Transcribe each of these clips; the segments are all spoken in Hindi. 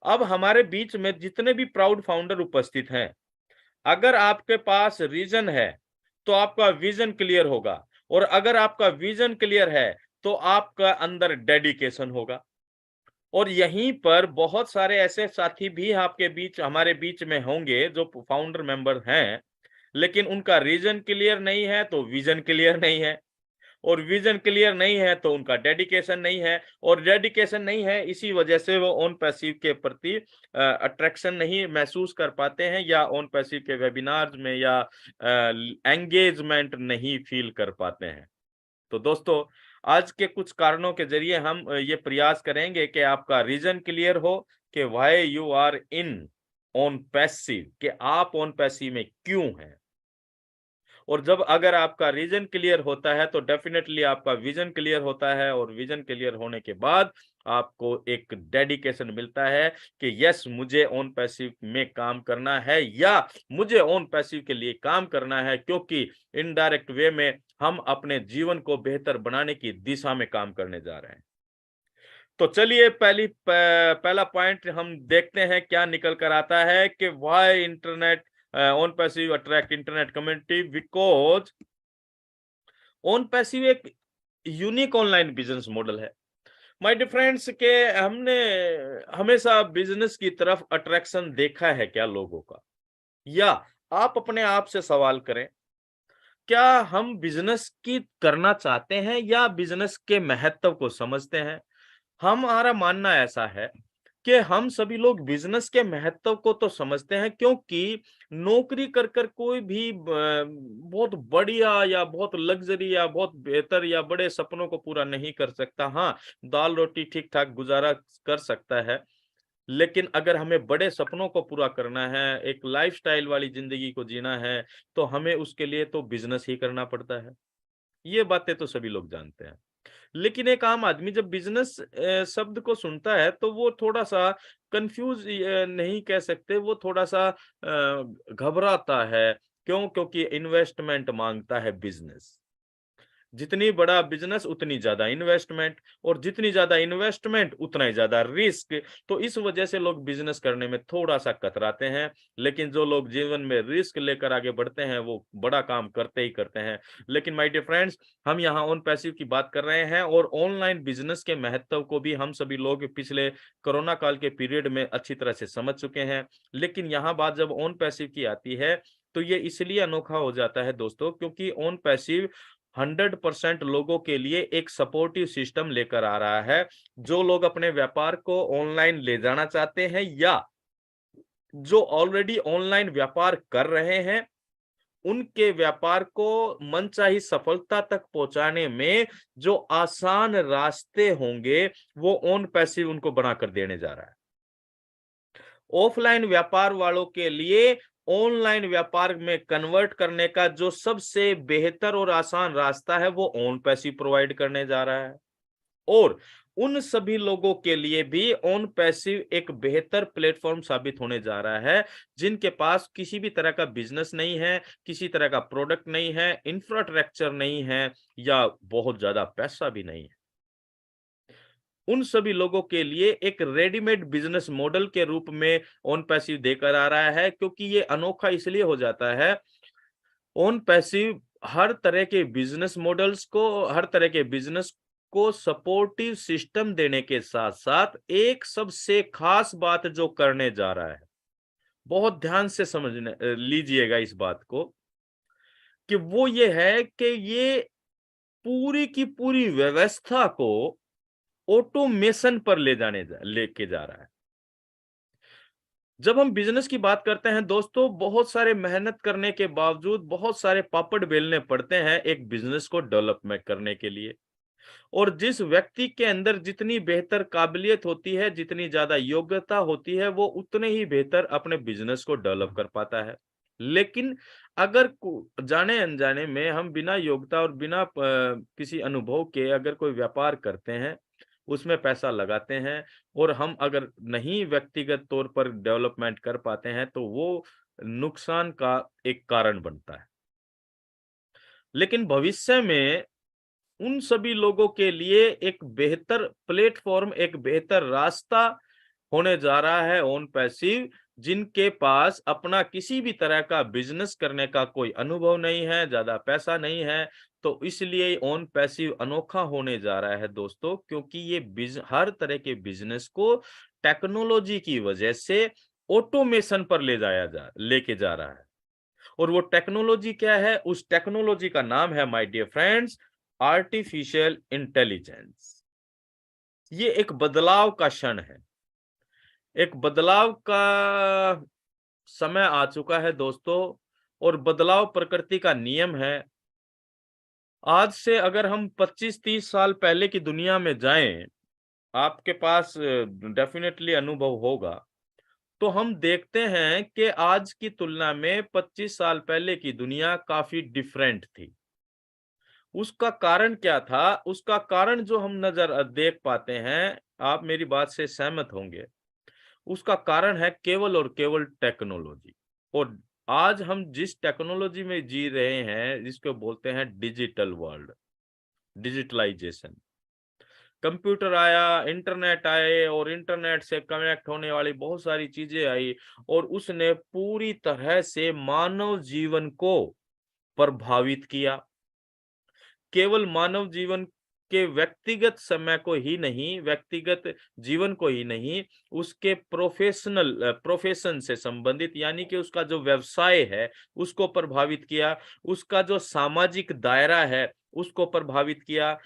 अब हमारे बीच में जितने भी प्राउड फाउंडर उपस्थित हैं, अगर आपके पास रीजन है तो आपका विजन क्लियर होगा, और अगर आपका विजन क्लियर है तो आपका अंदर डेडिकेशन होगा। और यहीं पर बहुत सारे ऐसे साथी भी आपके बीच हमारे बीच में होंगे जो फाउंडर मेंबर हैं, लेकिन उनका रीजन क्लियर नहीं है तो विजन क्लियर नहीं है, और विजन क्लियर नहीं है तो उनका डेडिकेशन नहीं है, और डेडिकेशन नहीं है इसी वजह से वो ऑन पैसिव के प्रति अट्रैक्शन नहीं महसूस कर पाते हैं, या ऑन पैसिव के वेबिनार्स में या एंगेजमेंट नहीं फील कर पाते हैं। तो दोस्तों, आज के कुछ कारणों के जरिए हम ये प्रयास करेंगे कि आपका रीजन क्लियर हो कि why you are in on passive, कि आप ऑन पैसिव में क्यों हैं। और जब अगर आपका रीजन क्लियर होता है तो डेफिनेटली आपका विजन क्लियर होता है, और विजन क्लियर होने के बाद आपको एक डेडिकेशन मिलता है कि यस, मुझे ऑन पैसिव में काम करना है, या मुझे ऑन पैसिव के लिए काम करना है, क्योंकि इनडायरेक्ट वे में हम अपने जीवन को बेहतर बनाने की दिशा में काम करने जा रहे हैं। तो चलिए पहला पॉइंट हम देखते हैं क्या निकल कर आता है कि why internet on passive attract internet community, because on passive एक यूनिक ऑनलाइन बिजनेस मॉडल है। माय डियर फ्रेंड्स, के हमने हमेशा बिजनेस की तरफ अट्रैक्शन देखा है क्या लोगों का? या आप अपने आप से सवाल करें, क्या हम बिजनेस की करना चाहते हैं या बिजनेस के महत्व को समझते हैं? हमारा मानना ऐसा है कि हम सभी लोग बिजनेस के महत्व को तो समझते हैं, क्योंकि नौकरी कर कर कोई भी बहुत बढ़िया या बहुत लग्जरी या बहुत बेहतर या बड़े सपनों को पूरा नहीं कर सकता। हाँ, दाल रोटी ठीक ठाक गुजारा कर सकता है, लेकिन अगर हमें बड़े सपनों को पूरा करना है, एक लाइफस्टाइल वाली जिंदगी को जीना है, तो हमें उसके लिए तो बिजनेस ही करना पड़ता है। ये बातें तो सभी लोग जानते हैं। लेकिन एक आम आदमी जब बिज़नेस शब्द को सुनता है तो वो थोड़ा-सा कन्फ्यूज़ नहीं कह सकते, वो थोड़ा-सा घबराता है। क्यों? क्योंकि इन्वेस्टमेंट माँगता है बिज़नेस। जितनी बड़ा बिज़नेस उतनी ज़्यादा इन्वेस्टमेंट, और जितनी ज़्यादा इन्वेस्टमेंट उतना ही ज़्यादा रिस्क। तो इस वजह से लोग बिज़नेस करने में थोड़ा-सा कतराते हैं। लेकिन जो लोग जीवन में रिस्क लेकर आगे बढ़ते हैं, वो बड़ा काम करते ही करते हैं। लेकिन माय डियर फ्रेंड्स, हम यहाँ ऑन पैसिव की बात कर रहे हैं, और ऑनलाइन बिज़नेस के महत्व को भी हम सभी लोग पिछले कोरोना काल के पीरियड में अच्छी तरह से समझ चुके हैं। लेकिन यहाँ बात जब ऑन पैसिव की आती है, तो ये इसलिए अनोखा हो जाता है दोस्तों, क्योंकि ऑन पैसिव 100% लोगों के लिए एक सपोर्टिव सिस्टम लेकर आ रहा है। जो लोग अपने व्यापार को ऑनलाइन ले जाना चाहते हैं, या जो ऑलरेडी ऑनलाइन व्यापार कर रहे हैं, उनके व्यापार को मनचाही सफलता तक पहुंचाने में जो आसान रास्ते होंगे, वो ऑन पैसिव उनको बनाकर देने जा रहा है। ऑफलाइन व्यापार वालों के लिए ऑनलाइन व्यापार में कन्वर्ट करने का जो सबसे बेहतर और आसान रास्ता है, वो ऑन पैसिव प्रोवाइड करने जा रहा है। और उन सभी लोगों के लिए भी ऑन पैसिव एक बेहतर प्लेटफॉर्म साबित होने जा रहा है, जिनके पास किसी भी तरह का बिजनेस नहीं है, किसी तरह का प्रोडक्ट नहीं है, इंफ्रास्ट्रक्चर नहीं है, या बहुत ज्यादा पैसा भी नहीं है। उन सभी लोगों के लिए एक रेडीमेड बिजनेस मॉडल के रूप में ऑन पैसिव देकर आ रहा है, क्योंकि ये अनोखा इसलिए हो जाता है। ऑन पैसिव हर तरह के बिजनेस मॉडल्स को, हर तरह के बिजनेस को सपोर्टिव सिस्टम देने के साथ साथ एक सबसे खास बात जो करने जा रहा है, बहुत ध्यान से समझने लीजिएगा इस बात को, कि वो ये है कि ये पूरी की पूरी व्यवस्था को ऑटोमेशन पर लेके जा रहा है। जब हम बिजनेस की बात करते हैं दोस्तों, बहुत सारे मेहनत करने के बावजूद बहुत सारे पापड़ बेलने पड़ते हैं एक बिजनेस को डेवलपमेंट करने के लिए। और जिस व्यक्ति के अंदर जितनी बेहतर काबिलियत होती है, जितनी ज्यादा योग्यता होती है, वो उतने ही बेहतर अपने बिजनेस को डेवलप कर पाता है। लेकिन अगर जाने अनजाने में हम बिना योग्यता और बिना किसी अनुभव के अगर कोई व्यापार करते हैं, उसमें पैसा लगाते हैं, और हम अगर नहीं व्यक्तिगत तौर पर डेवलपमेंट कर पाते हैं, तो वो नुकसान का एक कारण बनता है। लेकिन भविष्य में उन सभी लोगों के लिए एक बेहतर प्लेटफॉर्म, एक बेहतर रास्ता होने जा रहा है ऑन पैसिव, जिनके पास अपना किसी भी तरह का बिजनेस करने का कोई अनुभव नहीं है, ज्यादा पैसा नहीं है, तो इसलिए ऑन पैसिव अनोखा होने जा रहा है दोस्तों, क्योंकि ये हर तरह के बिजनेस को टेक्नोलॉजी की वजह से ऑटोमेशन पर लेके जा रहा है। और वो टेक्नोलॉजी क्या है? उस टेक्नोलॉजी का नाम है my dear friends artificial intelligence. ये एक बदलाव का क्षण है, एक बदलाव का समय आ चुका है दोस्तों, और बदलाव प्रकृति का नियम है। आज से अगर हम 25-30 साल पहले की दुनिया में जाएं, आपके पास डेफिनेटली अनुभव होगा, तो हम देखते हैं कि आज की तुलना में 25 साल पहले की दुनिया काफी डिफरेंट थी। उसका कारण क्या था? उसका कारण जो हम देख पाते हैं, आप मेरी बात से सहमत होंगे। उसका कारण है केवल और केवल टेक्नोलॉजी। और आज हम जिस टेक्नोलॉजी में जी रहे हैं, जिसको बोलते हैं डिजिटल वर्ल्ड, डिजिटलाइजेशन। कंप्यूटर आया, इंटरनेट आए और इंटरनेट से कनेक्ट होने वाली बहुत सारी चीजें आई, और उसने पूरी तरह से मानव जीवन को प्रभावित किया। केवल मानव जीवन के व्यक्तिगत समय को ही नहीं, व्यक्तिगत जीवन को ही नहीं, उसके प्रोफेशन से संबंधित, यानी कि उसका जो व्यवसाय है उसको प्रभावित किया, उसका जो सामाजिक दायरा है उसको प्रभावित किया।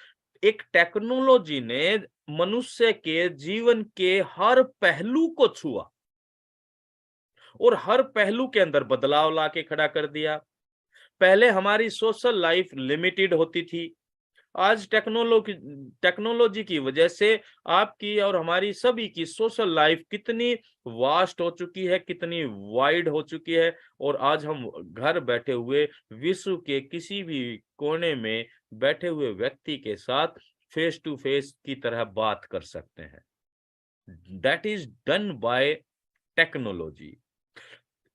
एक टेक्नोलॉजी ने मनुष्य के जीवन के हर पहलू को छुआ और हर पहलू के अंदर बदलाव लाके खड़ा कर दिया। पहले हमारी सोशल लाइफ लिमिटेड होती थी। आज टेक्नोलॉजी की वजह से आपकी और हमारी सभी की सोशल लाइफ कितनी वास्ट हो चुकी है, कितनी वाइड हो चुकी है, और आज हम घर बैठे हुए विश्व के किसी भी कोने में बैठे हुए व्यक्ति के साथ फेस टू फेस की तरह बात कर सकते हैं। That is done by technology.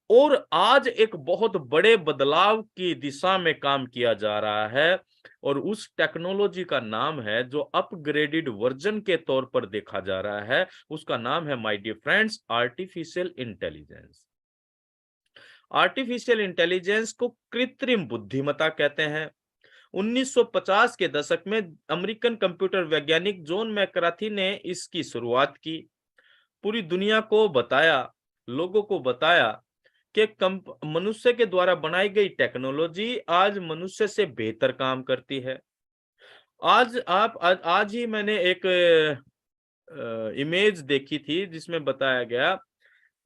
और आज एक बहुत बड़े बदलाव की दिशा में काम किया जा रहा है, और उस टेक्नोलॉजी का नाम है, जो अपग्रेडेड वर्जन के तौर पर देखा जा रहा है, उसका नाम है my dear friends artificial intelligence. Artificial intelligence को कृत्रिम बुद्धिमत्ता कहते हैं। 1950 के दशक में अमेरिकन कंप्यूटर वैज्ञानिक जॉन मैकार्थी ने इसकी शुरुआत की। पूरी दुनिया को बताया, लोगों को बताया कि मनुष्य के द्वारा बनाई गई टेक्नोलॉजी आज मनुष्य से बेहतर काम करती है। आज ही मैंने एक इमेज देखी थी जिसमें बताया गया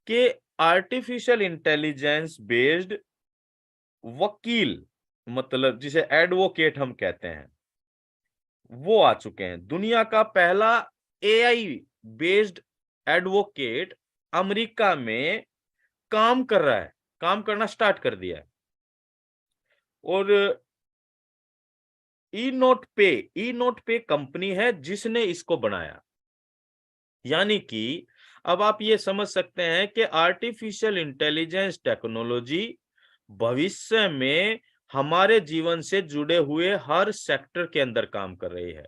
कि आर्टिफिशियल इंटेलिजेंस बेस्ड वकील, मतलब जिसे एडवोकेट हम कहते हैं, वो आ चुके हैं। दुनिया का पहला एआई बेस्ड एडवोकेट अमेरिका में काम कर रहा है, काम करना स्टार्ट कर दिया है। और ई नोट पे कंपनी है जिसने इसको बनाया। यानी कि अब आप ये समझ सकते हैं कि आर्टिफिशियल इंटेलिजेंस टेक्नोलॉजी भविष्य में हमारे जीवन से जुड़े हुए हर सेक्टर के अंदर काम कर रही है।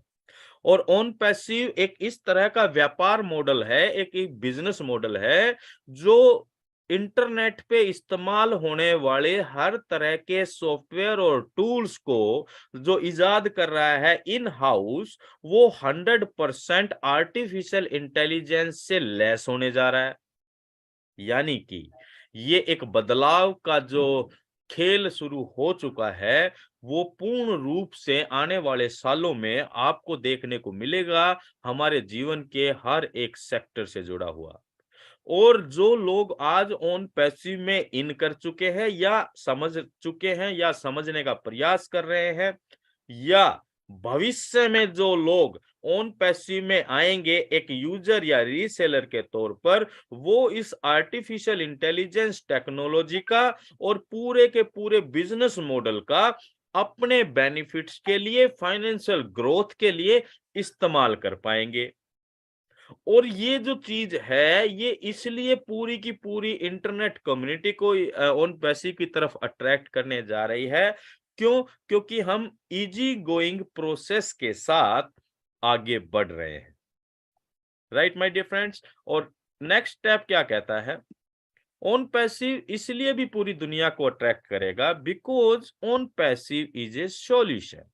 और ऑन पैसिव एक इस तरह का व्यापार मॉडल है, एक बिजनेस मॉडल है, जो इंटरनेट पे इस्तेमाल होने वाले हर तरह के सॉफ्टवेयर और टूल्स को जो इजाद कर रहा है इन हाउस, वो 100% आर्टिफिशियल इंटेलिजेंस से लैस होने जा रहा है। यानी कि ये एक बदलाव का जो खेल शुरू हो चुका है, वो पूर्ण रूप से आने वाले सालों में आपको देखने को मिलेगा, हमारे जीवन के हर एक सेक्टर से जुड़ा हुआ। और जो लोग आज ऑन पैसिव में इन कर चुके हैं या समझ चुके हैं या समझने का प्रयास कर रहे हैं, या भविष्य में जो लोग ऑन पैसिव में आएंगे एक यूजर या रीसेलर के तौर पर, वो इस आर्टिफिशियल इंटेलिजेंस टेक्नोलॉजी का और पूरे के पूरे बिजनेस मॉडल का अपने बेनिफिट्स के लिए, फाइनेंशियल ग्रोथ के लिए इस्तेमाल कर पाएंगे। और ये जो चीज है, ये इसलिए पूरी की पूरी इंटरनेट कम्युनिटी को ऑन पैसिव की तरफ अट्रैक्ट करने जा रही है। क्यों? क्योंकि हम इजी गोइंग प्रोसेस के साथ आगे बढ़ रहे हैं। Right my dear friends. और नेक्स्ट स्टेप क्या कहता है, ओन पैसिव इसलिए भी पूरी दुनिया को अट्रैक्ट करेगा because own passive is a solution.